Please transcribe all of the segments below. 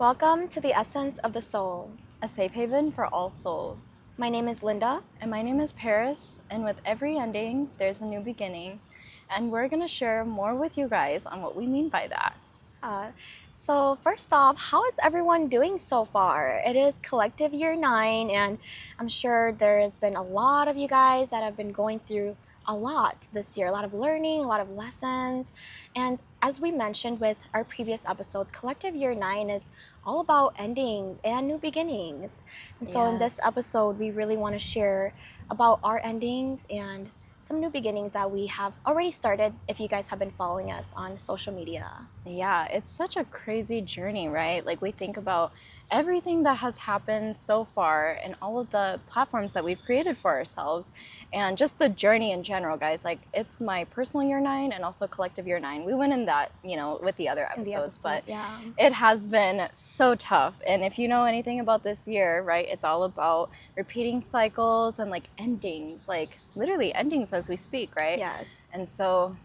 Welcome to the Essence of the Soul. A safe haven for all souls. My name is Linda. And my name is Paris, and with every ending, there's a new beginning. And we're going to share more with you guys on what we mean by that. So first off, how is everyone doing so far? It is collective year 9, and I'm sure there has been a lot of you guys that have been going through a lot this year, a lot of learning, a lot of lessons. And as we mentioned with our previous episodes, collective year 9 is all about endings and new beginnings. And so in this episode, we really want to share about our endings and some new beginnings that we have already started if you guys have been following us on social media. Yeah, it's such a crazy journey, right? Like, we think about everything that has happened so far and all of the platforms that we've created for ourselves and just the journey in general, guys. Like, it's my personal year 9 and also collective year 9. We went in that, with the other episodes, but yeah. It has been so tough. And if you know anything about this year, right, it's all about repeating cycles and like endings, like literally endings as we speak, right? Yes. And so,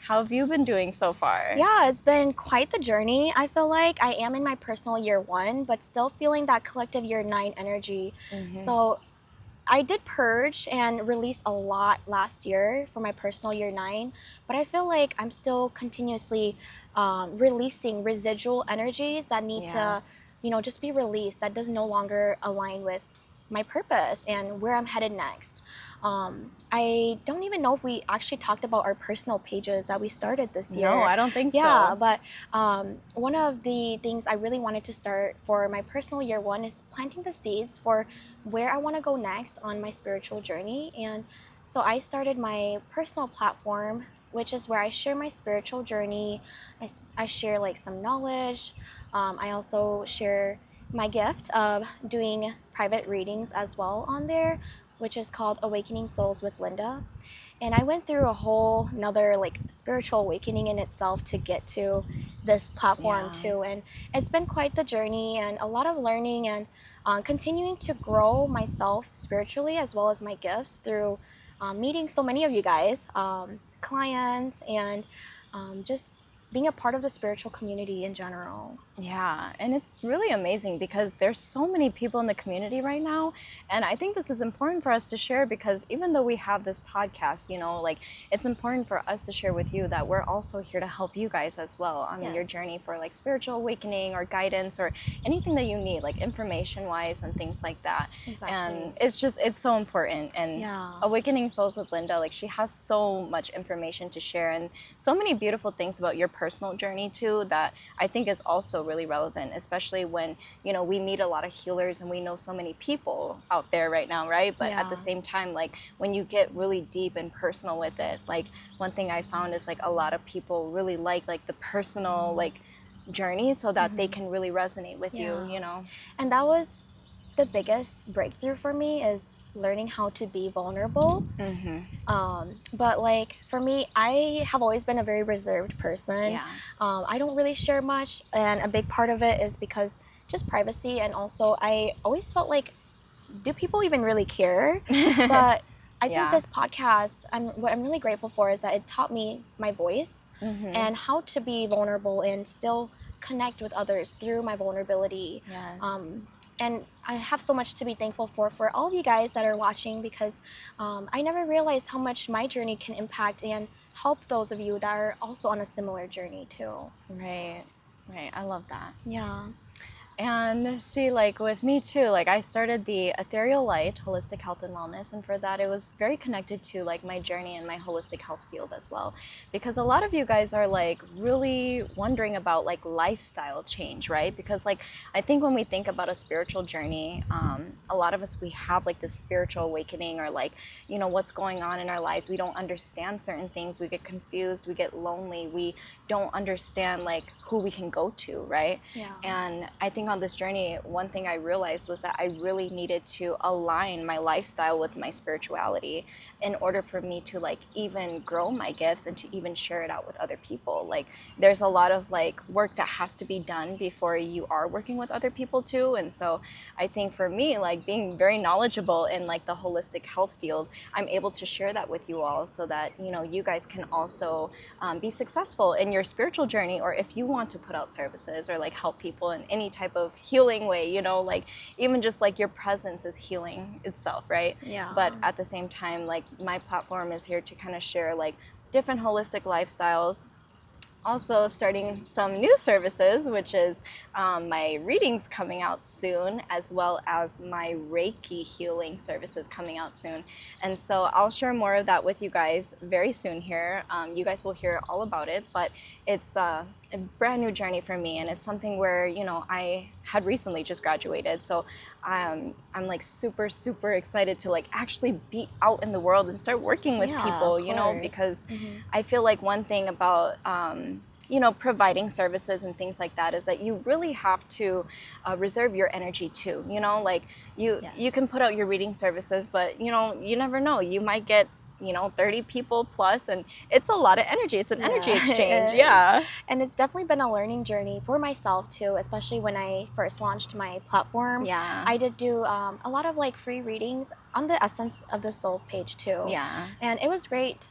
how have you been doing so far? Yeah, it's been quite the journey. I feel like I am in my personal year 1, but still feeling that collective year 9 energy. So I did purge and release a lot last year for my personal year 9, but I feel like I'm still continuously releasing residual energies that need to, just be released, that does no longer align with my purpose and where I'm headed next. I don't even know if we actually talked about our personal pages that we started this year. No, I don't think so. Yeah, but one of the things I really wanted to start for my personal year 1 is planting the seeds for where I want to go next on my spiritual journey. And so I started my personal platform, which is where I share my spiritual journey. I share like some knowledge. I also share my gift of doing private readings as well on there, which is called Awakening Souls with Linda. And I went through a whole another like spiritual awakening in itself to get to this platform too. And it's been quite the journey and a lot of learning and continuing to grow myself spiritually as well as my gifts through meeting so many of you guys, clients, and just being a part of the spiritual community in general. Yeah, and it's really amazing because there's so many people in the community right now, and I think this is important for us to share because even though we have this podcast, it's important for us to share with you that we're also here to help you guys as well on your journey for like spiritual awakening or guidance or anything that you need, like information-wise and things like that. Exactly. And it's so important. And Awakening Souls with Linda, like she has so much information to share and so many beautiful things about your personal journey too that I think is also really relevant, especially when we meet a lot of healers and we know so many people out there right now, right? But at the same time, like when you get really deep and personal with it, like one thing I found is like a lot of people really like the personal like journey so that they can really resonate with you. And that was the biggest breakthrough for me, is learning how to be vulnerable. But like for me, I have always been a very reserved person. I don't really share much, and a big part of it is because just privacy, and also I always felt like, do people even really care? But I think this podcast, what I'm really grateful for is that it taught me my voice and how to be vulnerable and still connect with others through my vulnerability. And I have so much to be thankful for all of you guys that are watching, because I never realized how much my journey can impact and help those of you that are also on a similar journey too. Right. I love that. Yeah. And see, like with me too, like I started the Ethereal Light Holistic Health and Wellness, and for that it was very connected to like my journey in my holistic health field as well, because a lot of you guys are like really wondering about like lifestyle change, right? Because like I think when we think about a spiritual journey, a lot of us, we have like this spiritual awakening or like what's going on in our lives, we don't understand certain things, we get confused, we get lonely, we don't understand like who we can go to, right? And I think think on this journey, one thing I realized was that I really needed to align my lifestyle with my spirituality in order for me to like even grow my gifts and to even share it out with other people. Like there's a lot of like work that has to be done before you are working with other people too. And so I think for me, like being very knowledgeable in like the holistic health field, I'm able to share that with you all so that, you know, you guys can also be successful in your spiritual journey, or if you want to put out services or like help people in any type of healing way, you know, like even just like your presence is healing itself, right? Yeah. But at the same time, like my platform is here to kind of share like different holistic lifestyles. Also starting some new services, which is my readings coming out soon, as well as my Reiki healing services coming out soon. And so I'll share more of that with you guys very soon here. You guys will hear all about it, but it's a brand new journey for me, and it's something where, you know, I had recently just graduated, so I'm like super excited to like actually be out in the world and start working with people, you know, because I feel like one thing about you know, providing services and things like that is that you really have to reserve your energy too, you know, like you can put out your reading services, but you know, you never know, you might get, you know, 30 people plus, and it's a lot of energy. It's an energy exchange. Yeah. And it's definitely been a learning journey for myself too, especially when I first launched my platform. Yeah. I did do a lot of like free readings on the Essence of the Soul page too. Yeah. And it was great,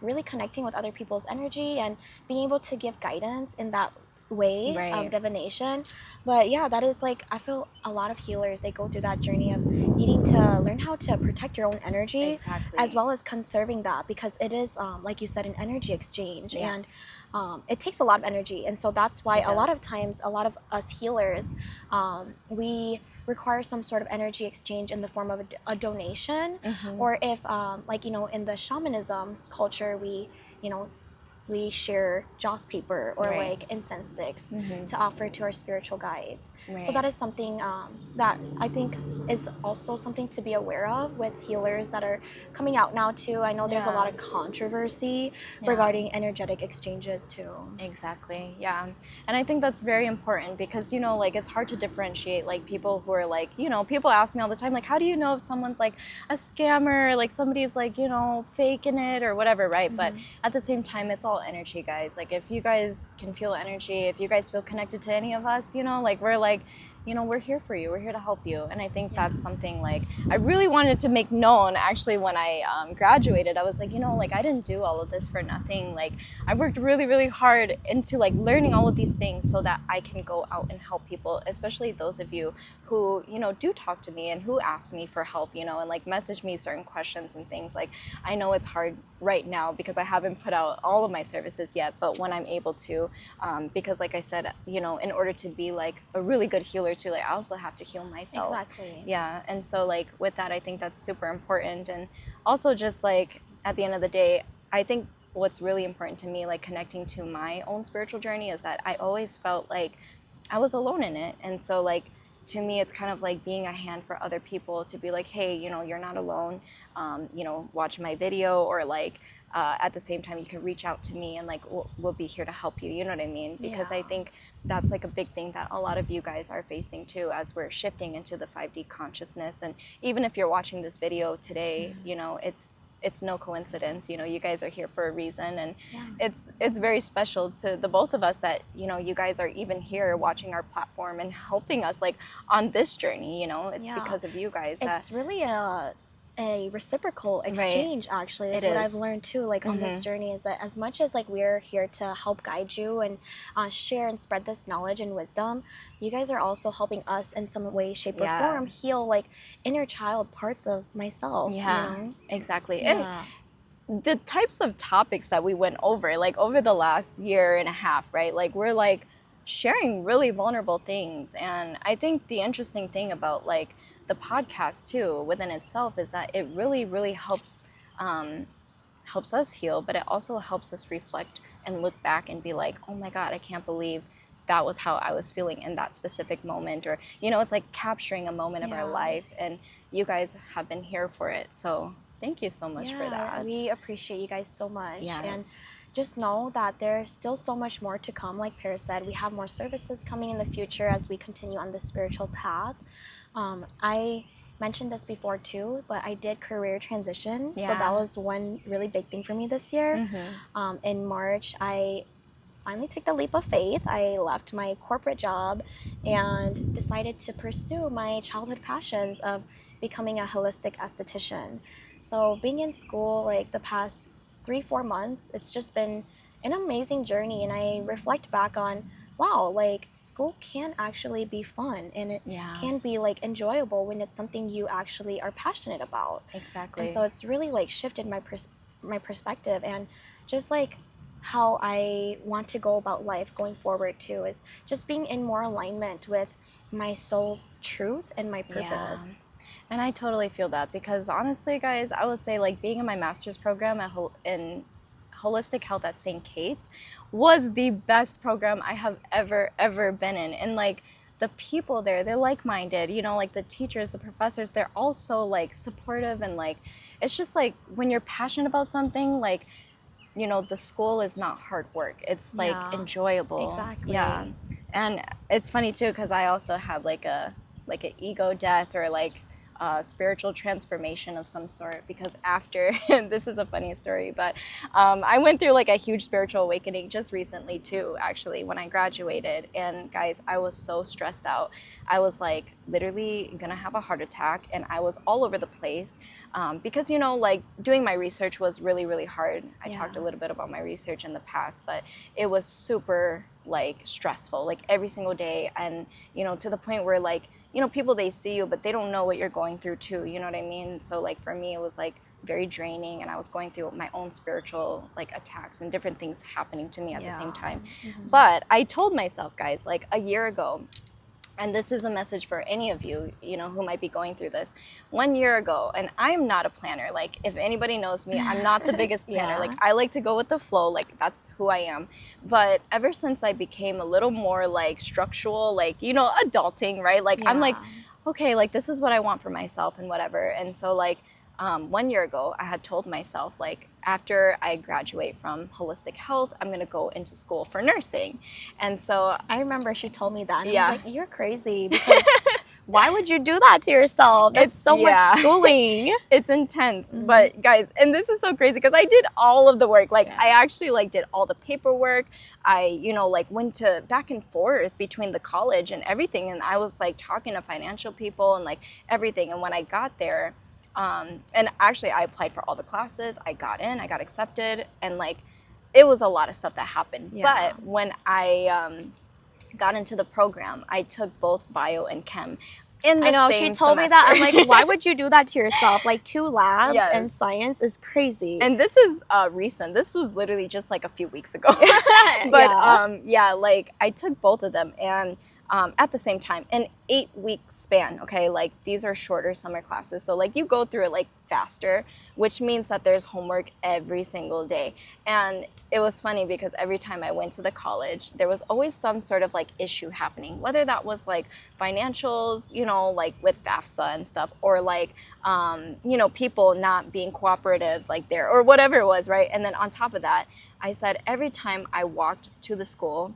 really connecting with other people's energy and being able to give guidance in that way of divination. But yeah, that is like, I feel a lot of healers, they go through that journey of needing to learn how to protect your own energy, as well as conserving that, because it is like you said, an energy exchange. And it takes a lot of energy, and so that's why a lot of times a lot of us healers, we require some sort of energy exchange in the form of a donation, or if like, you know, in the shamanism culture, we, you know, we share joss paper or like incense sticks to offer to our spiritual guides. So that is something that I think is also something to be aware of with healers that are coming out now too. I know there's a lot of controversy regarding energetic exchanges too. Exactly. Yeah. And I think that's very important because, you know, like it's hard to differentiate like people who are like, you know, people ask me all the time, like, how do you know if someone's like a scammer, like somebody's like, you know, faking it or whatever, right? But at the same time, it's all energy, guys. Like if you guys can feel energy, if you guys feel connected to any of us, you know, like we're like, you know, we're here for you, we're here to help you. And I think that's something like I really wanted to make known. Actually, when I graduated, I was like, you know, like I didn't do all of this for nothing. Like I worked really hard into like learning all of these things so that I can go out and help people, especially those of you who, you know, do talk to me and who ask me for help, you know, and like message me certain questions and things. Like I know it's hard right now because I haven't put out all of my services yet, but when I'm able to, because like I said, you know, in order to be like a really good healer too, like I also have to heal myself. Exactly. Yeah. And so like with that, I think that's super important. And also just like at the end of the day, I think what's really important to me, like connecting to my own spiritual journey, is that I always felt like I was alone in it. And so like to me, it's kind of like being a hand for other people to be like, hey, you know, you're not alone. You know, watch my video, or like at the same time you can reach out to me and like we'll be here to help you, you know what I mean? Because I think that's like a big thing that a lot of you guys are facing too, as we're shifting into the 5D consciousness. And even if you're watching this video today, you know, it's no coincidence, you know, you guys are here for a reason, and it's very special to the both of us that, you know, you guys are even here watching our platform and helping us like on this journey, you know. It's because of you guys that it's really a reciprocal exchange. Actually, that's what I've learned too, like on this journey, is that as much as like we're here to help guide you and share and spread this knowledge and wisdom, you guys are also helping us in some way, shape, or form heal like inner child parts of myself. You know? Exactly. And the types of topics that we went over, like over the last year and a half, right? Like we're like sharing really vulnerable things. And I think the interesting thing about like the podcast too within itself is that it really helps us heal, but it also helps us reflect and look back and be like, oh my God, I can't believe that was how I was feeling in that specific moment. Or, you know, it's like capturing a moment of our life, and you guys have been here for it. So thank you so much for that. We appreciate you guys so much. And just know that there's still so much more to come. Like Paris said, we have more services coming in the future as we continue on the spiritual path. I mentioned this before too, but I did career transition. So that was one really big thing for me this year. In March, I finally took the leap of faith. I left my corporate job and decided to pursue my childhood passions of becoming a holistic esthetician. So being in school like the past 3-4 months, it's just been an amazing journey, and I reflect back on, wow, like school can actually be fun, and it can be like enjoyable when it's something you actually are passionate about. Exactly. And so it's really like shifted my perspective, and just like how I want to go about life going forward too is just being in more alignment with my soul's truth and my purpose. And I totally feel that, because honestly, guys, I would say like being in my master's program in holistic health at St. Kate's was the best program I have ever been in. And like the people there, they're like-minded, you know, like the teachers, the professors, they're all so like supportive, and like it's just like when you're passionate about something, like, you know, the school is not hard work. It's like enjoyable. Exactly. Yeah. And it's funny too, because I also had like an ego death, or like a spiritual transformation of some sort, because after this is a funny story, but I went through like a huge spiritual awakening just recently too, actually, when I graduated. And guys, I was so stressed out. I was like literally gonna have a heart attack, and I was all over the place, because, you know, like doing my research was really hard. I talked a little bit about my research in the past, but it was super like stressful, like every single day. And, you know, to the point where like, you know, people, they see you, but they don't know what you're going through too, you know what I mean? So like for me, it was like very draining, and I was going through my own spiritual like attacks and different things happening to me at the same time. But I told myself, guys, like a year ago, and this is a message for any of you, you know, who might be going through this. 1 year ago, and I'm not a planner. Like, if anybody knows me, I'm not the biggest planner. Like, I like to go with the flow. Like, that's who I am. But ever since I became a little more, like, structural, like, you know, adulting, right? Like, I'm like, okay, like, this is what I want for myself and whatever. And so, like, 1 year ago, I had told myself, like, after I graduate from holistic health, I'm going to go into school for nursing. And so I remember she told me that. And I was like, you're crazy, because why would you do that to yourself? That's so much schooling. It's intense. But guys, and this is so crazy, because I did all of the work. Like I actually like did all the paperwork. I, you know, like went to back and forth between the college and everything. And I was like talking to financial people and like everything. And when I got there, and actually I applied for all the classes, I got in, I got accepted, and like it was a lot of stuff that happened. But when I got into the program, I took both bio and chem in the same she told semester. me that. I'm like, why would you do that to yourself? Like 2 labs and science is crazy. And this is recent. This was literally just like a few weeks ago. But yeah, like I took both of them, and at the same time, an 8-week span, okay? Like these are shorter summer classes. So like you go through it like faster, which means that there's homework every single day. And it was funny because every time I went to the college, there was always some sort of like issue happening, whether that was like financials, you know, like with FAFSA and stuff, or like, you know, people not being cooperative like there, or whatever it was, right? And then on top of that, I said every time I walked to the school,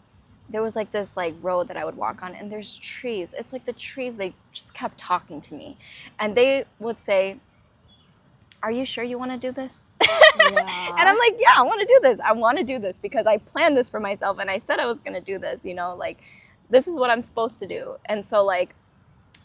there was like this like road that I would walk on, and there's trees. It's like the trees, they just kept talking to me. And they would say, are you sure you want to do this? And I'm like, yeah, I want to do this. I want to do this because I planned this for myself, and I said I was going to do this, you know, like this is what I'm supposed to do. And so like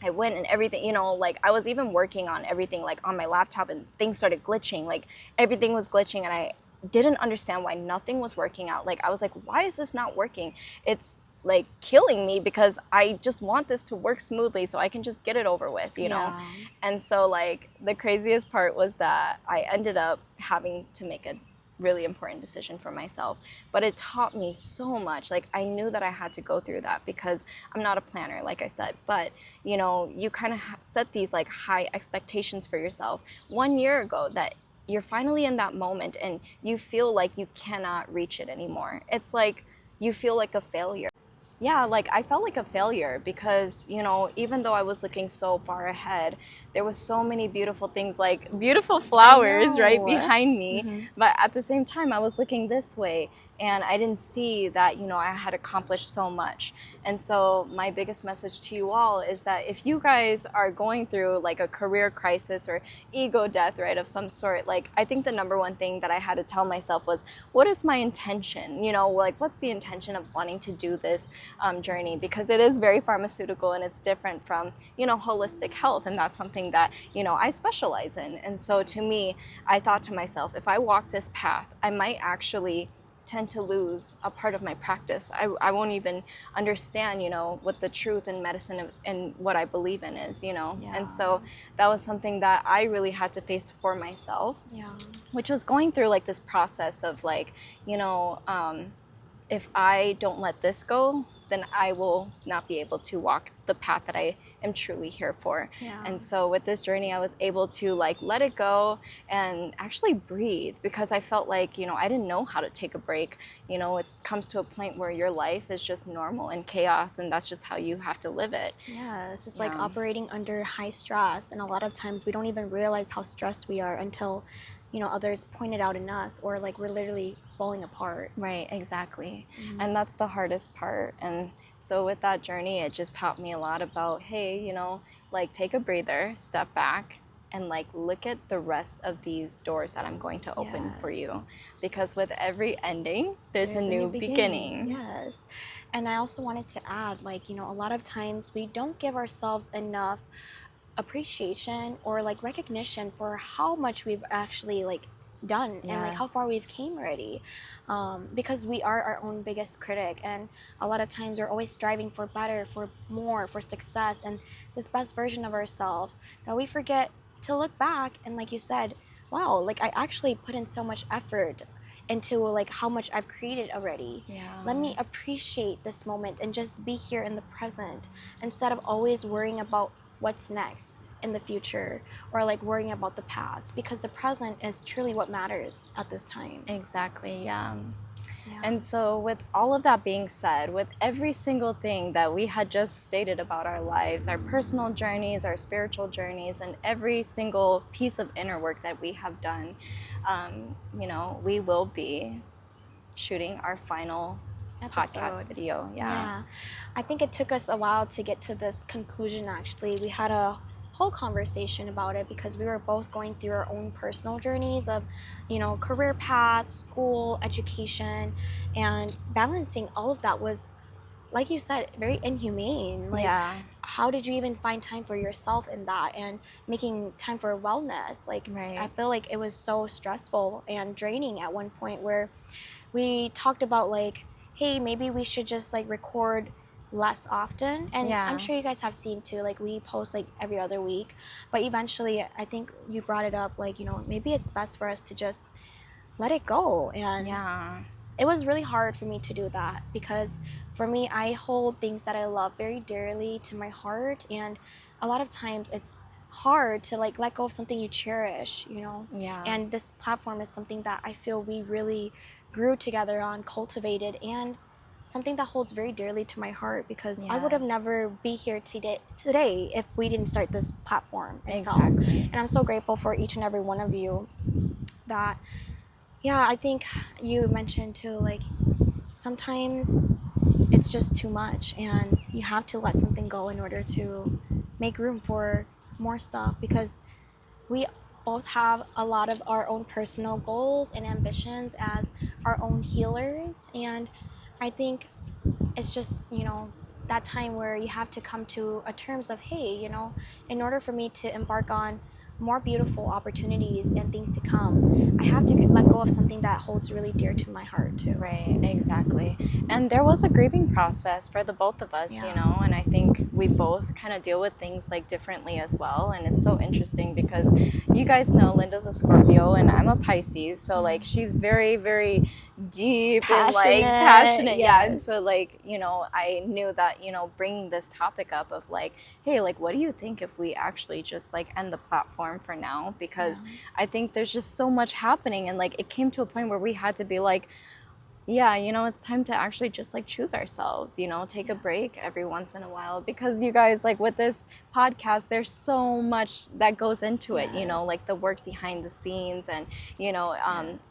I went and everything, you know, like I was even working on everything like on my laptop, and things started glitching. Like everything was glitching, and I didn't understand why nothing was working out. Like I was like, why is this not working? It's like killing me, because I just want this to work smoothly so I can just get it over with, you know? And so like the craziest part was that I ended up having to make a really important decision for myself, but it taught me so much. Like I knew that I had to go through that because I'm not a planner, like I said, but you know, you kind of set these like high expectations for yourself 1 year ago that you're finally in that moment and you feel like you cannot reach it anymore. It's like you feel like a failure. yeah, like I felt like a failure because, you know, even though I was looking so far ahead, there was so many beautiful things, like beautiful flowers right behind me. Mm-hmm. But at the same time, I was looking this way and I didn't see that, you know, I had accomplished so much. And so my biggest message to you all is that if you guys are going through like a career crisis or ego death, right, of some sort, like I think the number one thing that I had to tell myself was, what is my intention? You know, like what's the intention of wanting to do this journey? Because it is very pharmaceutical and it's different from, you know, holistic health. And that's something that, you know, I specialize in. And so to me, I thought to myself, if I walk this path, I might actually tend to lose a part of my practice. I won't even understand, you know, what the truth in medicine and what I believe in is, you know. Yeah. And so that was something that I really had to face for myself, Yeah. which was going through like this process of like, you know, if I don't let this go, then I will not be able to walk the path that I am truly here for. Yeah. And so with this journey, I was able to like let it go and actually breathe, because I felt like, you know, I didn't know how to take a break. You know, it comes to a point where your life is just normal and chaos, and that's just how you have to live it. Yes, it's like operating under high stress, and a lot of times we don't even realize how stressed we are until, you know, others point it out in us, or like we're literally falling apart. Right, exactly. And that's the hardest part. And so with that journey, it just taught me a lot about, hey, you know, like take a breather, step back, and like look at the rest of these doors that I'm going to open for you. Because with every ending, there's a new beginning. Yes. And I also wanted to add, like, you know, a lot of times we don't give ourselves enough appreciation or like recognition for how much we've actually like done and like how far we've came already, because we are our own biggest critic, and a lot of times we're always striving for better, for more, for success and this best version of ourselves, that we forget to look back and, like you said, wow, like I actually put in so much effort into like how much I've created already. Let me appreciate this moment and just be here in the present, instead of always worrying about what's next in the future, or like worrying about the past, because the present is truly what matters at this time. Exactly, yeah. And so with all of that being said, with every single thing that we had just stated about our lives, our personal journeys, our spiritual journeys, and every single piece of inner work that we have done, you know, we will be shooting our final podcast video. Yeah. I think it took us a while to get to this conclusion. Actually, we had a whole conversation about it because we were both going through our own personal journeys of, you know, career path, school, education, and balancing all of that was, like you said, very inhumane. Like, how did you even find time for yourself in that, and making time for wellness? Like, I feel like it was so stressful and draining at one point where we talked about like, hey, maybe we should just like record less often. And I'm sure you guys have seen too, like we post like every other week, but eventually I think you brought it up, like, you know, maybe it's best for us to just let it go. And it was really hard for me to do that, because for me, I hold things that I love very dearly to my heart, and a lot of times it's hard to like let go of something you cherish, you know. And this platform is something that I feel we really grew together on, cultivated, and something that holds very dearly to my heart, because I would have never be here today if we didn't start this platform itself. And I'm so grateful for each and every one of you that, I think you mentioned too, like sometimes it's just too much and you have to let something go in order to make room for more stuff, because we both have a lot of our own personal goals and ambitions as our own healers. And I think it's just, you know, that time where you have to come to a terms of, hey, you know, in order for me to embark on more beautiful opportunities and things to come, I have to let go of something that holds really dear to my heart too. Right, exactly. And there was a grieving process for the both of us, you know, and I think we both kind of deal with things like differently as well. And it's so interesting because you guys know Linda's a Scorpio and I'm a Pisces, so like she's very, very deep and like passionate. And so like, you know, I knew that, you know, bringing this topic up of like, hey, like what do you think if we actually just like end the platform for now? Because I think there's just so much happening, and like it came to a point where we had to be like, yeah, you know, it's time to actually just like choose ourselves, you know, take a break every once in a while, because you guys, like with this podcast, there's so much that goes into it, you know, like the work behind the scenes and, you know,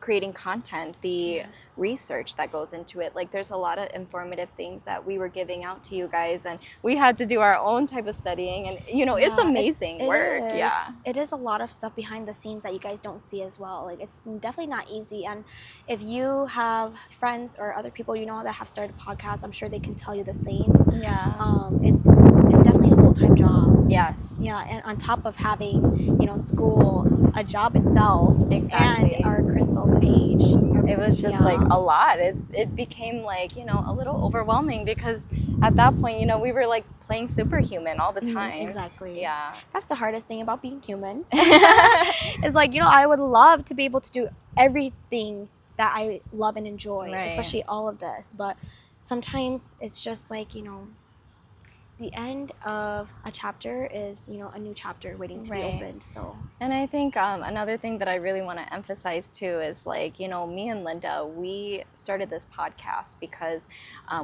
creating content, the research that goes into it. Like there's a lot of informative things that we were giving out to you guys, and we had to do our own type of studying, and, you know, it's amazing work. Yeah. It is a lot of stuff behind the scenes that you guys don't see as well. Like it's definitely not easy. And if you have friends or other people you know that have started podcasts, I'm sure they can tell you the same. Yeah. It's definitely a full-time job. Yes. Yeah, and on top of having, you know, school, a job itself, Exactly. and our crystal page. It was just like a lot. It became like, you know, a little overwhelming, because at that point, you know, we were like playing superhuman all the time. Exactly. Yeah. That's the hardest thing about being human. It's like, you know, I would love to be able to do everything that I love and enjoy, especially all of this. But sometimes it's just like, you know, the end of a chapter is, you know, a new chapter waiting to be opened. So, and I think another thing that I really want to emphasize too is, like, you know, me and Linda, we started this podcast because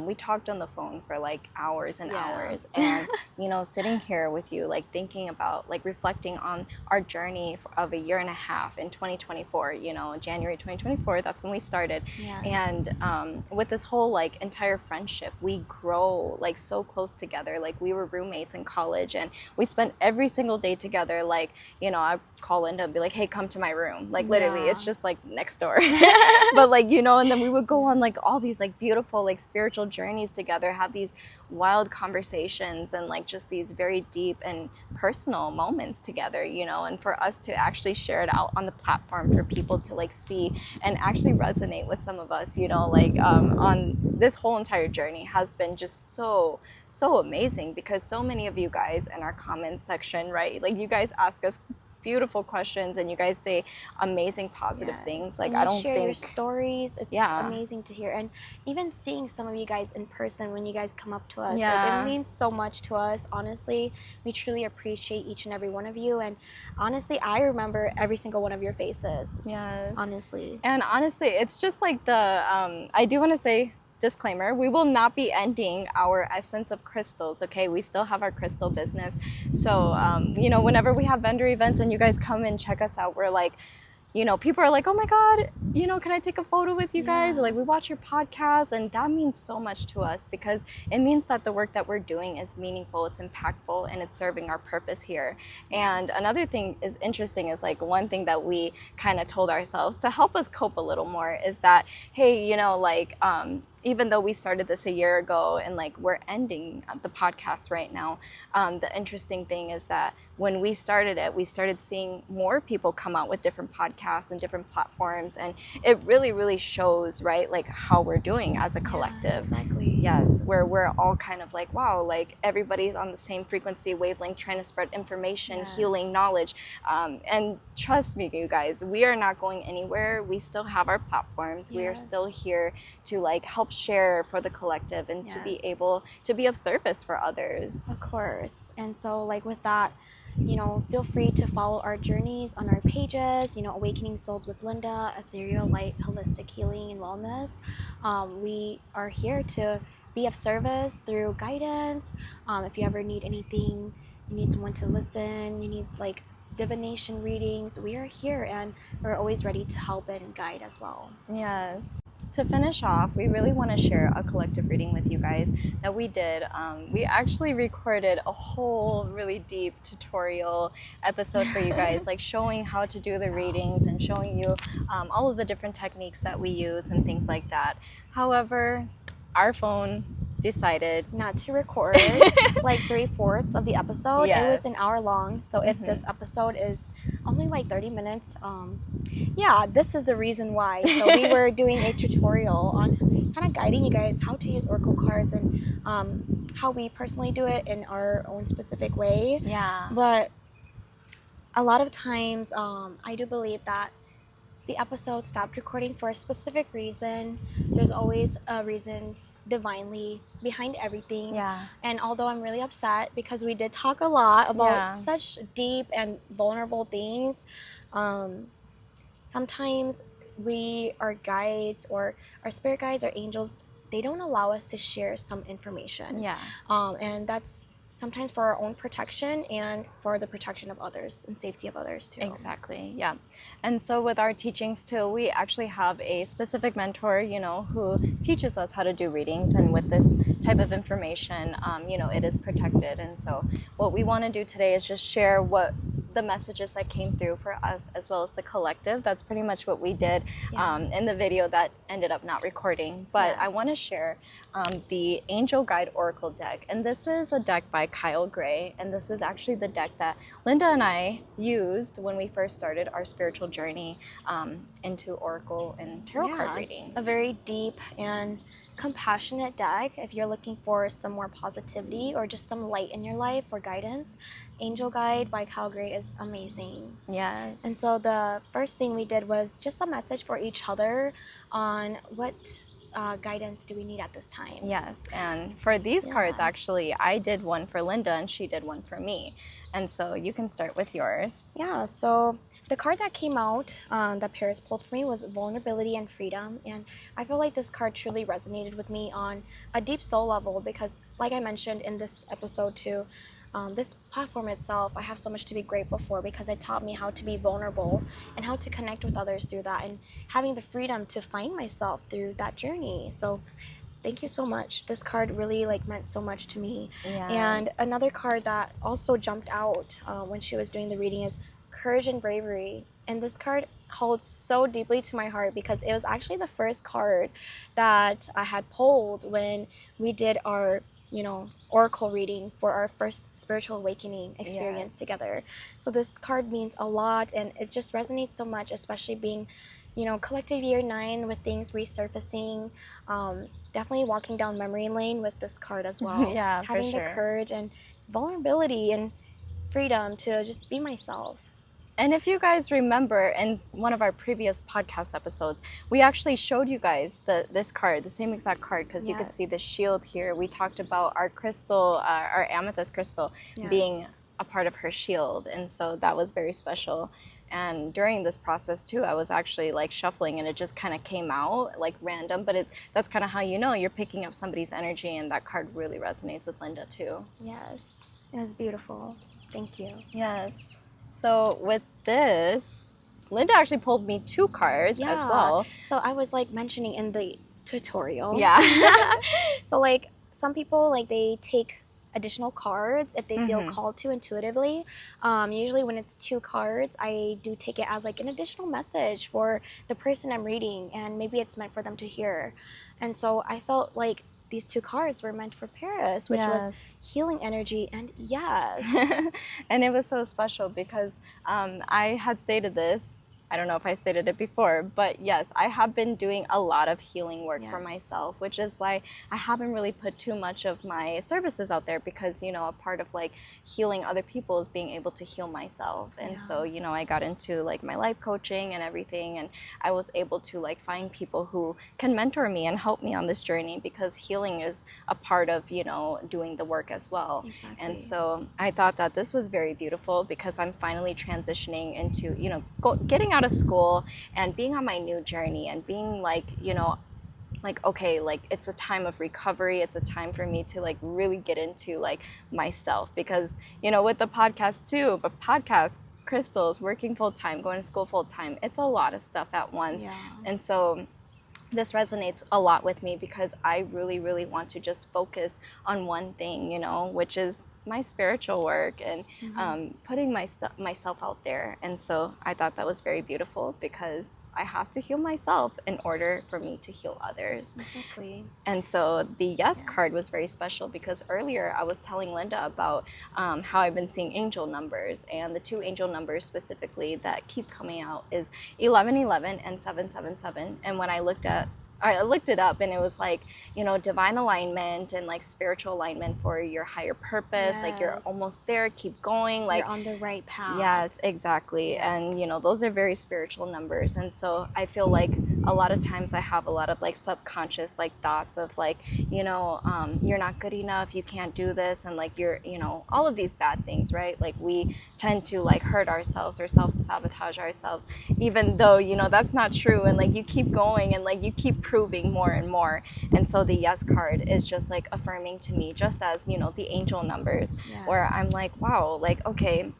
we talked on the phone for like hours and hours, and you know, sitting here with you, like thinking about, like reflecting on our journey of a year and a half in 2024, you know, January 2024, that's when we started. And with this whole like entire friendship, we grow like so close together. Like we were roommates in college, and we spent every single day together. Like, you know, I call Linda and be like, hey, come to my room. Like literally, it's just like next door. But like, you know, and then we would go on like all these like beautiful like spiritual journeys together, have these wild conversations, and like just these very deep and personal moments together, you know. And for us to actually share it out on the platform for people to like see and actually resonate with some of us, you know, like on this whole entire journey has been just so amazing, because so many of you guys in our comment section, right, like you guys ask us beautiful questions, and you guys say amazing positive things. Like, I don't share think your stories. It's amazing to hear. And even seeing some of you guys in person when you guys come up to us, like, it means so much to us. Honestly, we truly appreciate each and every one of you. And honestly, I remember every single one of your faces. Honestly. And honestly, it's just like the I do want to say, disclaimer, we will not be ending our Essence of Crystals, okay? We still have our crystal business. So, you know, whenever we have vendor events and you guys come and check us out, we're like, you know, people are like, oh my God, you know, can I take a photo with you guys? Or like, we watch your podcast, and that means so much to us, because it means that the work that we're doing is meaningful, it's impactful, and it's serving our purpose here. And another thing is interesting is like one thing that we kind of told ourselves to help us cope a little more is that, hey, you know, like, even though we started this a year ago and like we're ending the podcast right now, the interesting thing is that when we started it, we started seeing more people come out with different podcasts and different platforms, and it really, really shows, right, like how we're doing as a collective. Yes, where we're all kind of like, wow, like everybody's on the same frequency, wavelength, trying to spread information, healing, knowledge. And trust me, you guys, we are not going anywhere. We still have our platforms. We are still here to like help share for the collective and to be able to be of service for others. Of course. And so like with that, you know, feel free to follow our journeys on our pages, you know, Awakening Souls with Linda, Ethereal Light, Holistic Healing and Wellness. We are here to be of service through guidance. If you ever need anything, you need someone to listen, you need like divination readings, we are here, and we're always ready to help and guide as well. Yes. To finish off, we really want to share a collective reading with you guys that we did. We actually recorded a whole really deep tutorial episode for you guys, like showing how to do the readings and showing you all of the different techniques that we use and things like that. However, our phone decided not to record like 3/4 of the episode. It was an hour long, so if this episode is only like 30 minutes, yeah, this is the reason why. So we were doing a tutorial on kind of guiding you guys how to use oracle cards and how we personally do it in our own specific way. But a lot of times I do believe that the episode stopped recording for a specific reason. There's always a reason divinely behind everything. And although I'm really upset because we did talk a lot about such deep and vulnerable things, sometimes our guides or our spirit guides or angels, they don't allow us to share some information. Yeah. And that's sometimes for our own protection and for the protection of others and safety of others too. Exactly, yeah. And so with our teachings too, we actually have a specific mentor, who teaches us how to do readings. And with this type of information, it is protected. And so what we want to do today is just share what the messages that came through for us as well as the collective. That's pretty much what we did in the video that ended up not recording. But I want to share the Angel Guide Oracle deck. And this is a deck by Kyle Gray. And this is actually the deck that Linda and I used when we first started our spiritual journey into Oracle and Tarot card readings. It's a very deep and compassionate deck. If you're looking for some more positivity or just some light in your life or guidance, Angel Guide by Kyle Gray is amazing. Yes. And so the first thing we did was just a message for each other on what guidance do we need at this time. Yes, and for these cards, actually, I did one for Linda and she did one for me. And so you can start with yours. Yeah, so the card that came out that Paris pulled for me was Vulnerability and Freedom. And I feel like this card truly resonated with me on a deep soul level because, like I mentioned in this episode too, this platform itself, I have so much to be grateful for because it taught me how to be vulnerable and how to connect with others through that and having the freedom to find myself through that journey. So thank you so much. This card really meant so much to me. Yes. And another card that also jumped out when she was doing the reading is Courage and Bravery. And this card holds so deeply to my heart because it was actually the first card that I had pulled when we did our oracle reading for our first spiritual awakening experience together. So this card means a lot and it just resonates so much, especially being collective year 9 with things resurfacing. Definitely walking down memory lane with this card as well. Yeah, having for sure. the courage and vulnerability and freedom to just be myself. And if you guys remember in one of our previous podcast episodes, we actually showed you guys this card, the same exact card, because you could see the shield here. We talked about our crystal, our amethyst crystal being a part of her shield. And so that was very special. And during this process too, I was actually shuffling and it just kind of came out random, but that's kind of how you're picking up somebody's energy, and that card really resonates with Linda too. Yes, it was beautiful. Thank you. Yes. So with this, Linda actually pulled me 2 cards as well. So I was mentioning in the tutorial. Yeah. So some people they take additional cards if they feel called to intuitively. Usually when it's 2 cards, I do take it as an additional message for the person I'm reading, and maybe it's meant for them to hear. And so I felt these 2 cards were meant for Paris, which was healing energy, and and it was so special because I had stated this, I don't know if I stated it before, but yes, I have been doing a lot of healing work for myself, which is why I haven't really put too much of my services out there because, a part of healing other people is being able to heal myself. And so, I got into my life coaching and everything, and I was able to find people who can mentor me and help me on this journey because healing is a part of, doing the work as well. Exactly. And so I thought that this was very beautiful because I'm finally transitioning into, getting out of school and being on my new journey and being okay, it's a time of recovery. It's a time for me to really get into myself because, with the podcast too, but podcast, crystals, working full time, going to school full time, it's a lot of stuff at once. Yeah. And so this resonates a lot with me because I really, really want to just focus on one thing, which is my spiritual work and putting myself out there. And so I thought that was very beautiful because I have to heal myself in order for me to heal others. Exactly. And so the yes card was very special because earlier I was telling Linda about how I've been seeing angel numbers, and the 2 angel numbers specifically that keep coming out is 1111 and 777. And when I looked it up and it was divine alignment and spiritual alignment for your higher purpose. You're almost there, keep going. You're on the right path. Yes, exactly. Yes. And those are very spiritual numbers. And so I feel a lot of times I have a lot of like subconscious like thoughts of like, you're not good enough, you can't do this, and like you're, all of these bad things, right? Like we tend to like hurt ourselves or self-sabotage ourselves, even though, that's not true. And like you keep going and like you keep proving more and more. And so the yes card is just like affirming to me, just as, the angel numbers, where I'm like, wow, like, okay,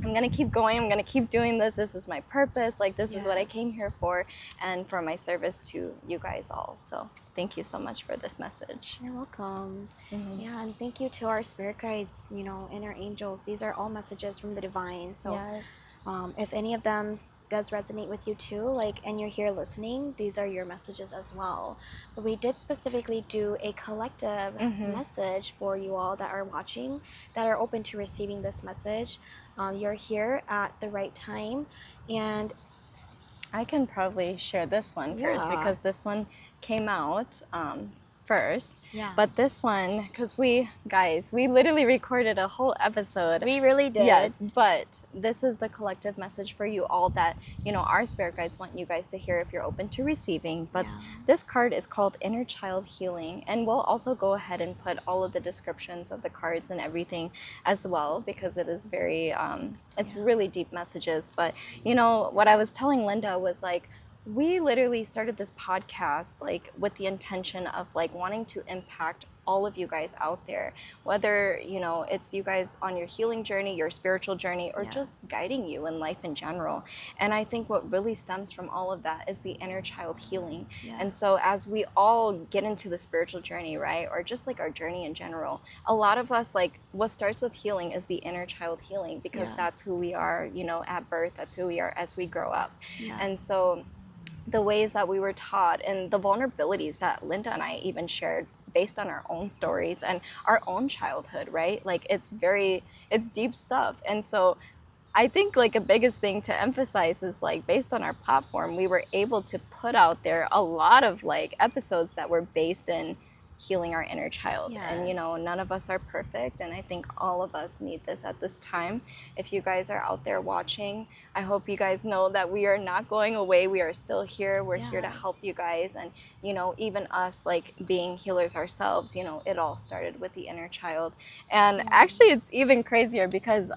I'm going to keep going. I'm going to keep doing this. This is my purpose. Like, this is what I came here for, and for my service to you guys all. So thank you so much for this message. You're welcome. Yeah, and thank you to our spirit guides, and our angels. These are all messages from the divine. So if any of them does resonate with you too, like, and you're here listening, these are your messages as well. But we did specifically do a collective message for you all that are watching, that are open to receiving this message. You're here at the right time. And I can probably share this one first, because this one came out first. But this one, because we literally recorded a whole episode. We really did. Yes, but this is the collective message for you all that, our spirit guides want you guys to hear if you're open to receiving. But this card is called Inner Child Healing, and we'll also go ahead and put all of the descriptions of the cards and everything as well, because it is very, it's really deep messages. But, what I was telling Linda was like, we literally started this podcast like with the intention of like wanting to impact all of you guys out there, whether it's you guys on your healing journey, your spiritual journey, or just guiding you in life in general. And I think what really stems from all of that is the inner child healing. And so as we all get into the spiritual journey, right, or just like our journey in general, a lot of us, like, what starts with healing is the inner child healing, because that's who we are, at birth. That's who we are as we grow up. And so the ways that we were taught and the vulnerabilities that Linda and I even shared based on our own stories and our own childhood, right? Like it's deep stuff. And so I think like a biggest thing to emphasize is like based on our platform, we were able to put out there a lot of like episodes that were based in healing our inner child. And none of us are perfect, and I think all of us need this at this time. If you guys are out there watching, I hope you guys know that we are not going away. We are still here. We're here to help you guys. And even us, like being healers ourselves, it all started with the inner child. And actually it's even crazier because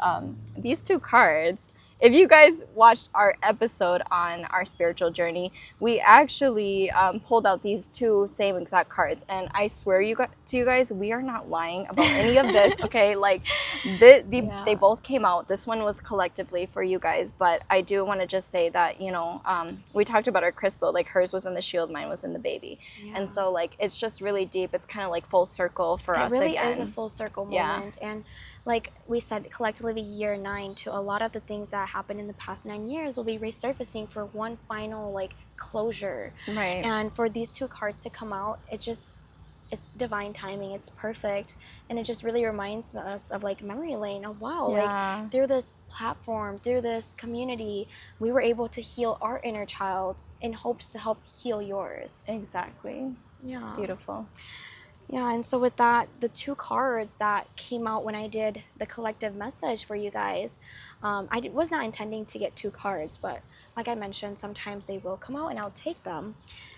these two cards, if you guys watched our episode on our spiritual journey, we actually pulled out these two same exact cards. And I swear to you guys, we are not lying about any of this, okay? Like, they both came out. This one was collectively for you guys. But I do want to just say that, we talked about our crystal. Like, hers was in the shield, mine was in the baby. And so, like, it's just really deep. It's kind of like full circle for us again. It really is a full circle moment. And like we said, collectively year 9 to a lot of the things that happened in the past 9 years will be resurfacing for one final like closure. Right. And for these two cards to come out, it's divine timing. It's perfect. And it just really reminds us of like memory lane of like through this platform, through this community, we were able to heal our inner child in hopes to help heal yours. Exactly. Yeah. Beautiful. Yeah, and so with that, the two cards that came out when I did the collective message for you guys, I was not intending to get two cards, but like I mentioned, sometimes they will come out and I'll take them.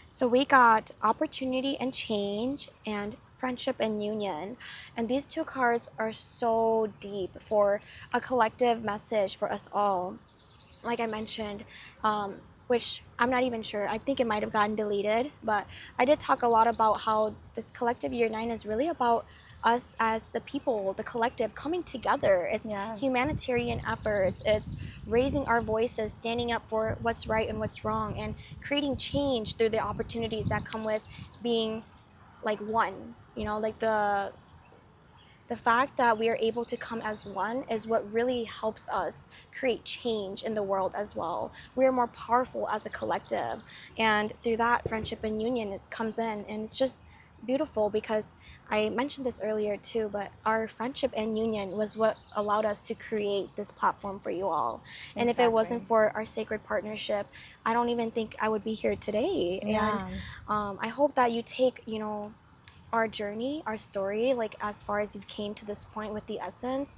So we got Opportunity and Change and Friendship and Union. And these two cards are so deep for a collective message for us all. Like I mentioned, which I'm not even sure. I think it might have gotten deleted, but I did talk a lot about how this collective year 9 is really about us as the people, the collective coming together. It's humanitarian efforts. It's raising our voices, standing up for what's right and what's wrong, and creating change through the opportunities that come with being like one. Like the fact that we are able to come as one is what really helps us create change in the world as well. We are more powerful as a collective. And through that, friendship and union, it comes in. And it's just beautiful because I mentioned this earlier too, but our friendship and union was what allowed us to create this platform for you all. And if it wasn't for our sacred partnership, I don't even think I would be here today. And I hope that you take, our journey, our story, like as far as you've came to this point with the essence,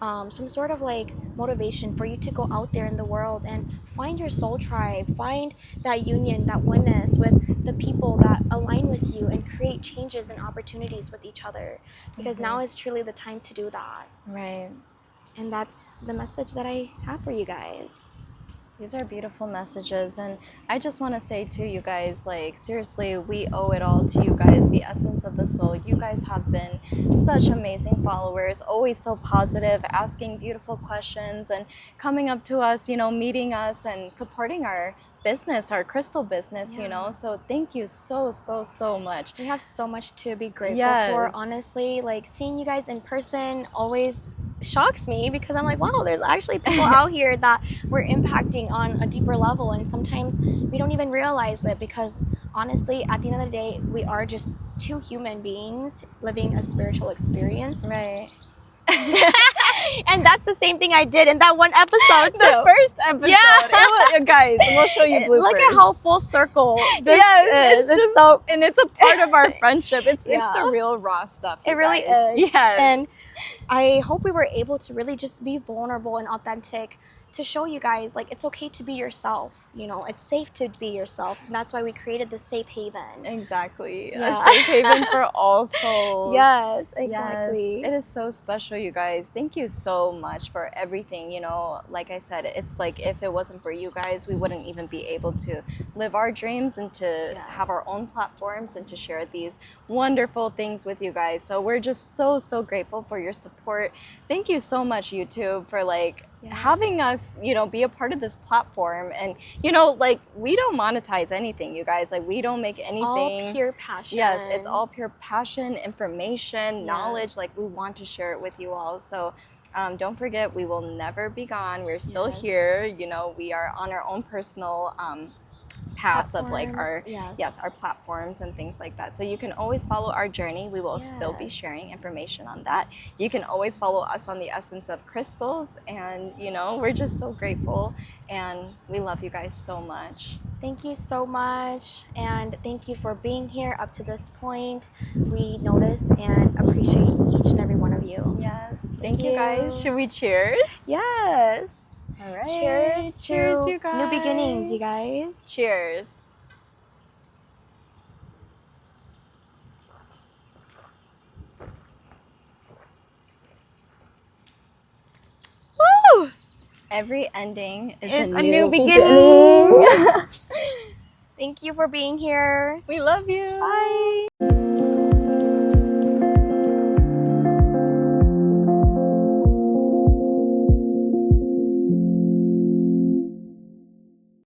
some sort of like motivation for you to go out there in the world and find your soul tribe, find that union, that oneness with the people that align with you, and create changes and opportunities with each other, because now is truly the time to do that. Right. And that's the message that I have for you guys. These are beautiful messages, and I just want to say to you guys, like, seriously, we owe it all to you guys, the essence of the soul. You guys have been such amazing followers, always so positive, asking beautiful questions and coming up to us, you know, meeting us and supporting our business, our crystal business, you know. So thank you so much. We have so much to be grateful for, honestly. Like, seeing you guys in person always shocks me, because I'm like, wow, there's actually people out here that we're impacting on a deeper level, and sometimes we don't even realize it, because honestly, at the end of the day, we are just two human beings living a spiritual experience. Right. And that's the same thing I did in that one episode too. The first episode. Yeah. Guys, we'll show you bloopers. Look at how full circle this is. It's so, and it's a part of our friendship. It's the real raw stuff. It really is. Yes. And I hope we were able to really just be vulnerable and authentic, to show you guys, like, it's okay to be yourself. You know, it's safe to be yourself. And that's why we created the safe haven. Exactly. A safe haven for all souls. Yes, exactly. Yes. It is so special, you guys. Thank you so much for everything. You know, like I said, it's like, if it wasn't for you guys, we wouldn't even be able to live our dreams and to have our own platforms and to share these wonderful things with you guys. So we're just so grateful for your support. Thank you so much, YouTube, for like having us, you know, be a part of this platform. And, you know, like, we don't monetize anything, you guys. Like, we don't make anything. All pure passion. Yes, it's all pure passion, information, knowledge. Like, we want to share it with you all. So don't forget, we will never be gone. We're still here. You know, we are on our own personal paths of like our our platforms and things like that. So you can always follow our journey. We will still be sharing information on that. You can always follow us on the Essence of Crystals, and you know, we're just so grateful and we love you guys so much. Thank you so much, and thank you for being here up to this point. We notice and appreciate each and every one of you. Yes. Thank you guys. Should we cheers? Yes. All right. Cheers you guys. New beginnings, you guys. Cheers. Woo! Every ending is a new beginning. Thank you for being here. We love you. Bye.